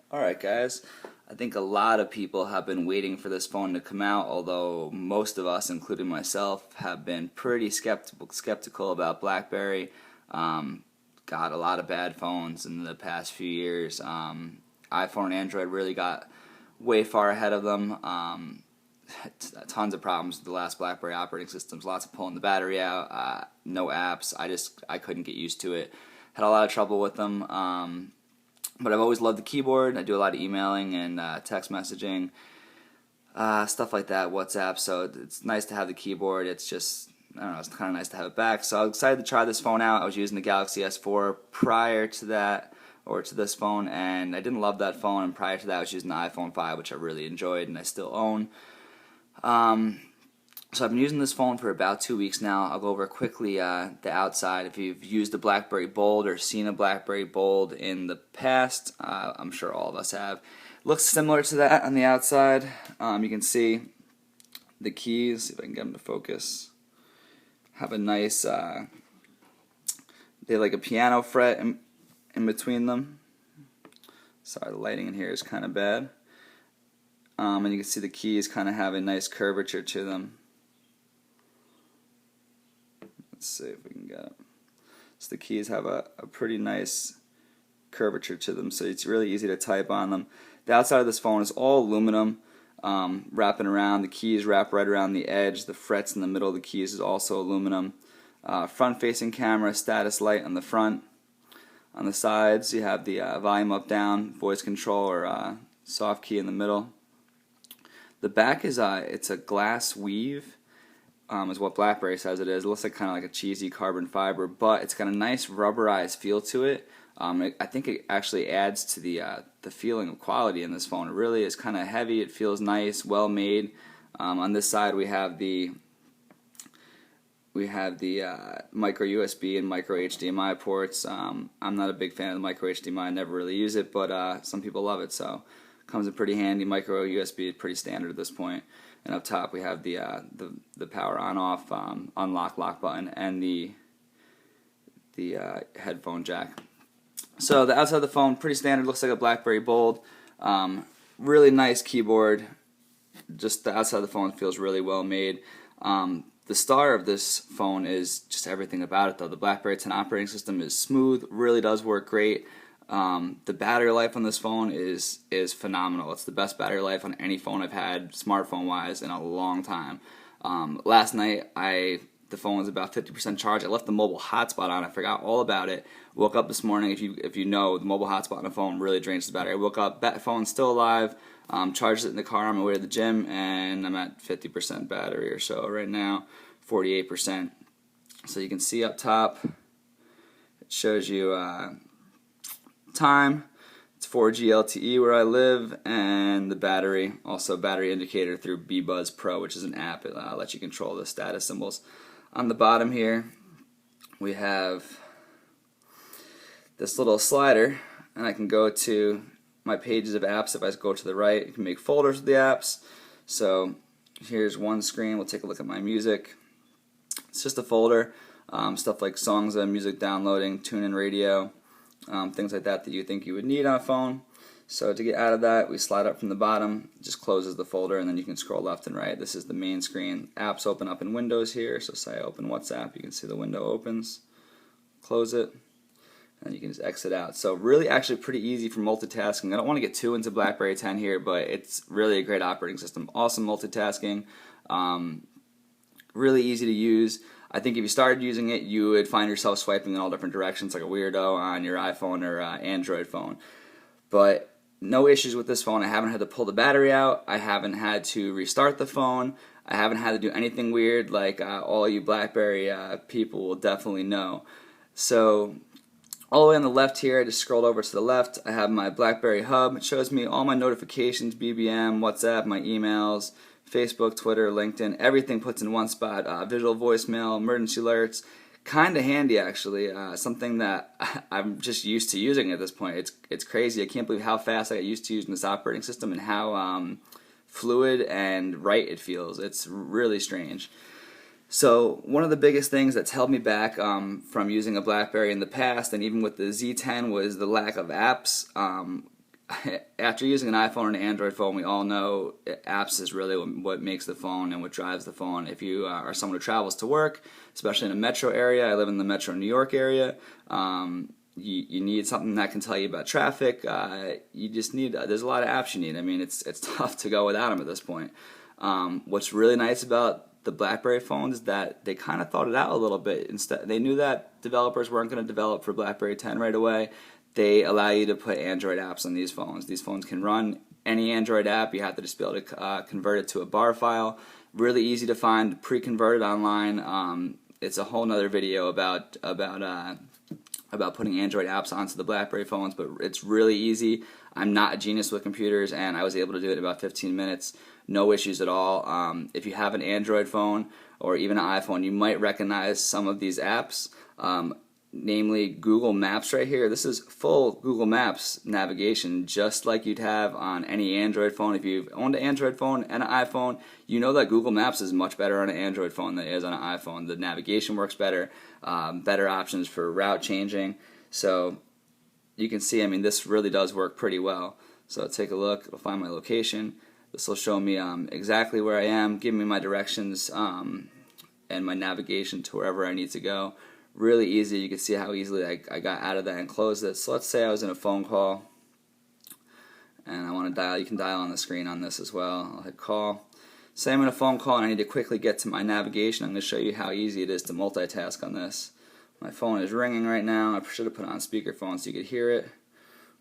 Alright guys, I think a lot of people have been waiting for this phone to come out, although most of us, including myself, have been pretty skeptical about Blackberry. Got a lot of bad phones in the past few years. iPhone and Android really got way far ahead of them. Tons of problems with the last Blackberry operating systems, lots of pulling the battery out, no apps. I couldn't get used to it. Had a lot of trouble with them. But I've always loved the keyboard. I do a lot of emailing and text messaging, stuff like that, WhatsApp. So it's nice to have the keyboard. It's just, I don't know, it's kind of nice to have it back. So I was excited to try this phone out. I was using the Galaxy S4 prior to that, or to this phone, and I didn't love that phone. And prior to that, I was using the iPhone 5, which I really enjoyed and I still own. So I've been using this phone for about 2 weeks now. I'll go over quickly the outside. If you've used a Blackberry Bold or seen a Blackberry Bold in the past, I'm sure all of us have. Looks similar to that on the outside. You can see the keys, see if I can get them to focus. Have a nice, they have like a piano fret in between them. Sorry, the lighting in here is kind of bad. And you can see the keys kind of have a nice curvature to them. Let's see if we can get it. So the keys have a pretty nice curvature to them, so it's really easy to type on them. The outside of this phone is all aluminum, wrapping around. The keys wrap right around the edge. The frets in the middle of the keys is also aluminum. Front-facing camera, status light on the front. On the sides, you have the volume up, down, voice control, or soft key in the middle. The back is it's a glass weave. Is what Blackberry says it is. It looks like kind of like a cheesy carbon fiber, but it's got a nice rubberized feel to it. I think it actually adds to the feeling of quality in this phone. It really is kind of heavy. It feels nice, well made. On this side we have the micro USB and micro HDMI ports. I'm not a big fan of the micro HDMI. I never really use it, but some people love it, so it comes in pretty handy. Micro USB is pretty standard at this point. And up top we have the power on-off, unlock, lock button, and the headphone jack. So the outside of the phone, pretty standard, looks like a Blackberry Bold. Really nice keyboard. Just the outside of the phone feels really well made. The star of this phone is just everything about it, though. The Blackberry 10 operating system is smooth, really does work great. The battery life on this phone is phenomenal. It's the best battery life on any phone I've had, smartphone-wise, in a long time. Last night, the phone was about 50% charged. I left the mobile hotspot on. I forgot all about it. Woke up this morning. If you know, the mobile hotspot on a phone really drains the battery. I woke up, phone's still alive. Charged it in the car on my way to the gym, and I'm at 50% battery or so right now, 48%. So you can see up top, it shows you time. It's 4G LTE where I live, and the battery, also battery indicator through BBuzz Pro, which is an app. It lets you control the status symbols. On the bottom here, we have this little slider, and I can go to my pages of apps. If I go to the right, you can make folders with the apps. So here's one screen. We'll take a look at my music. It's just a folder, stuff like songs and music downloading, tune-in radio, things like that you think you would need on a phone. So to get out of that, we slide up from the bottom. It just closes the folder, and then you can scroll left and right. This is the main screen. Apps open up in Windows here. So say I open WhatsApp, you can see the window opens. Close it, and you can just exit out. So really actually pretty easy for multitasking. I don't want to get too into Blackberry 10 here, but it's really a great operating system. Awesome multitasking. Really easy to use. I think if you started using it, you would find yourself swiping in all different directions like a weirdo on your iPhone or Android phone. But no issues with this phone. I haven't had to pull the battery out. I haven't had to restart the phone. I haven't had to do anything weird like all you Blackberry people will definitely know. So all the way on the left here, I just scrolled over to the left. I have my Blackberry Hub. It shows me all my notifications, BBM, WhatsApp, my emails, Facebook, Twitter, LinkedIn, everything puts in one spot. Visual voicemail, emergency alerts. Kind of handy, actually. Something that I'm just used to using at this point. It's crazy. I can't believe how fast I got used to using this operating system and how fluid and right it feels. It's really strange. So one of the biggest things that's held me back from using a BlackBerry in the past, and even with the Z10, was the lack of apps. after using an iPhone or an Android phone, we all know apps is really what makes the phone and what drives the phone. If you are someone who travels to work, especially in a metro area, I live in the metro New York area, you need something that can tell you about traffic. You just need, there's a lot of apps you need. I mean, it's tough to go without them at this point. What's really nice about the BlackBerry phones is that they kind of thought it out a little bit. Instead, they knew that developers weren't going to develop for BlackBerry 10 right away. They allow you to put Android apps on these phones. These phones can run any Android app. You have to just be able to convert it to a bar file. Really easy to find, pre-converted online. It's a whole nother video about putting Android apps onto the BlackBerry phones, but it's really easy. I'm not a genius with computers, and I was able to do it in about 15 minutes. No issues at all. If you have an Android phone or even an iPhone, you might recognize some of these apps. Namely Google Maps right here. This is full Google Maps navigation, just like you'd have on any Android phone. If you've owned an Android phone and an iPhone, you know that Google Maps is much better on an Android phone than it is on an iPhone. The navigation works better, better options for route changing. So you can see, I mean, this really does work pretty well. So take a look, it'll find my location. This will show me exactly where I am, give me my directions and my navigation to wherever I need to go. Really easy. You can see how easily I got out of that and closed it. So let's say I was in a phone call and I want to dial. You can dial on the screen on this as well. I'll hit call. Say I'm in a phone call and I need to quickly get to my navigation. I'm going to show you how easy it is to multitask on this. My phone is ringing right now. I should have put it on speakerphone so you could hear it.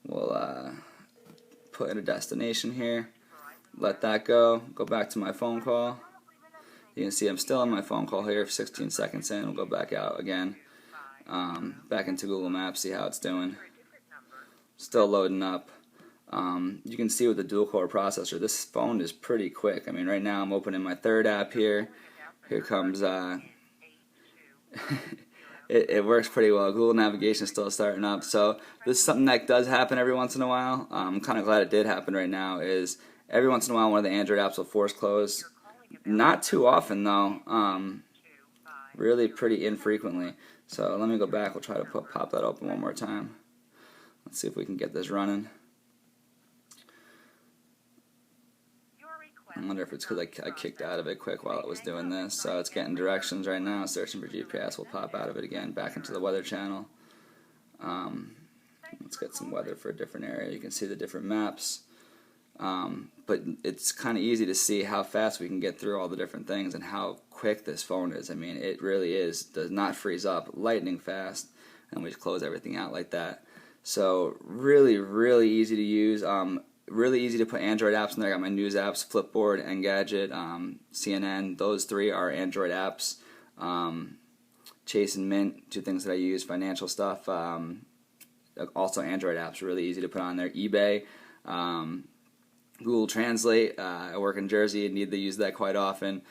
We'll put in a destination here. Let that go. Go back to my phone call. You can see I'm still on my phone call here for 16 seconds in. We'll go back out again. Back into Google Maps, see how it's doing. Still loading up. You can see with the dual-core processor, this phone is pretty quick. I mean, right now I'm opening my third app here. Here comes, it works pretty well. Google Navigation is still starting up. So this is something that does happen every once in a while. I'm kind of glad it did happen right now, is every once in a while one of the Android apps will force close. Not too often though, really pretty infrequently. So let me go back, we'll try to pop that open one more time. Let's see if we can get this running. I wonder if it's because I kicked out of it quick while it was doing this. So it's getting directions right now, searching for GPS. We'll pop out of it again, back into the weather channel. Let's get some weather for a different area. You can see the different maps. But it's kind of easy to see how fast we can get through all the different things and how quick this phone is. I mean, it really does not freeze up, lightning fast, and we just close everything out like that. So really, really easy to use. Really easy to put Android apps in there. I got my news apps, Flipboard, Engadget, CNN. Those three are Android apps. Chase and Mint, two things that I use, financial stuff. Also Android apps, really easy to put on there. eBay. Google Translate. I work in Jersey and need to use that quite often.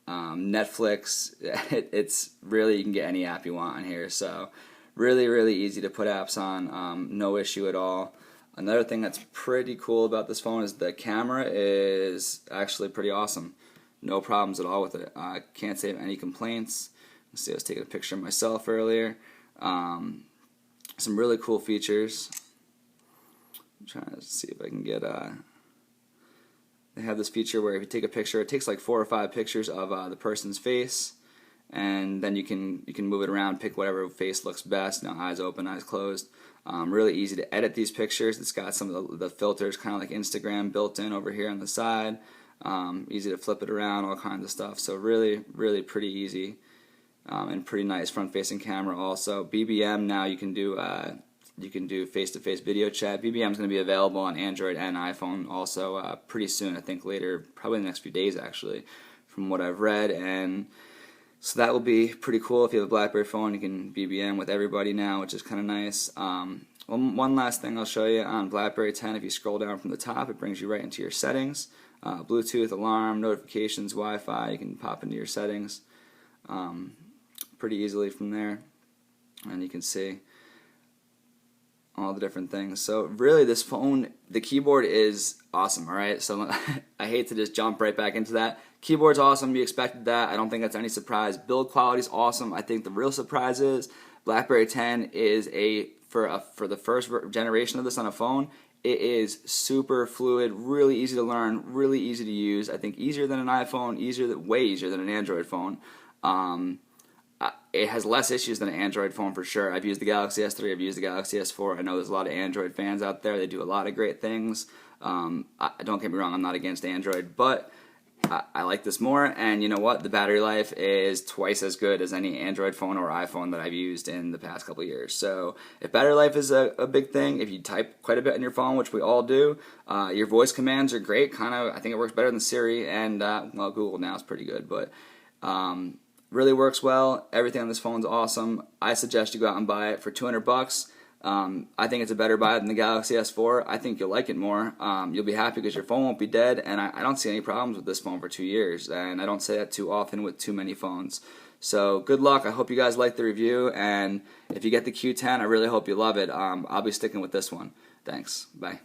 Netflix. It's really, you can get any app you want on here. So really, really easy to put apps on. No issue at all. Another thing that's pretty cool about this phone is the camera is actually pretty awesome. No problems at all with it. I can't say any complaints. Let's see, I was taking a picture of myself earlier. Some really cool features. I'm trying to see if I can get they have this feature where if you take a picture, it takes like 4 or 5 pictures of the person's face, and then you can move it around, pick whatever face looks best. Now, eyes open, eyes closed. Really easy to edit these pictures. It's got some of the filters, kind of like Instagram, built in over here on the side. Easy to flip it around, all kinds of stuff. So really, really pretty easy, and pretty nice front-facing camera. Also, BBM now you can do face-to-face video chat. BBM is going to be available on Android and iPhone also pretty soon. I think later, probably in the next few days actually, from what I've read. And so that will be pretty cool. If you have a BlackBerry phone, you can BBM with everybody now, which is kind of nice. One last thing I'll show you on BlackBerry 10. If you scroll down from the top, it brings you right into your settings. Bluetooth, alarm, notifications, Wi-Fi. You can pop into your settings pretty easily from there, and you can see all the different things. So really, this phone, the keyboard is awesome, alright? So I hate to just jump right back into that. Keyboard's awesome, you expected that. I don't think that's any surprise. Build quality's awesome. I think the real surprise is BlackBerry 10 is a for the first generation of this on a phone, it is super fluid, really easy to learn, really easy to use. I think easier than an iPhone, way easier than an Android phone. It has less issues than an Android phone for sure. I've used the Galaxy S3, I've used the Galaxy S4. I know there's a lot of Android fans out there. They do a lot of great things. Don't get me wrong, I'm not against Android, but I like this more, and you know what? The battery life is twice as good as any Android phone or iPhone that I've used in the past couple of years. So if battery life is a big thing, if you type quite a bit on your phone, which we all do, your voice commands are great. I think it works better than Siri, and well, Google now is pretty good, but really works well. Everything on this phone is awesome. I suggest you go out and buy it for $200. I think it's a better buy than the Galaxy S4. I think you'll like it more. You'll be happy because your phone won't be dead, and I don't see any problems with this phone for 2 years, and I don't say that too often with too many phones. So good luck. I hope you guys like the review, and if you get the Q10, I really hope you love it. I'll be sticking with this one. Thanks. Bye.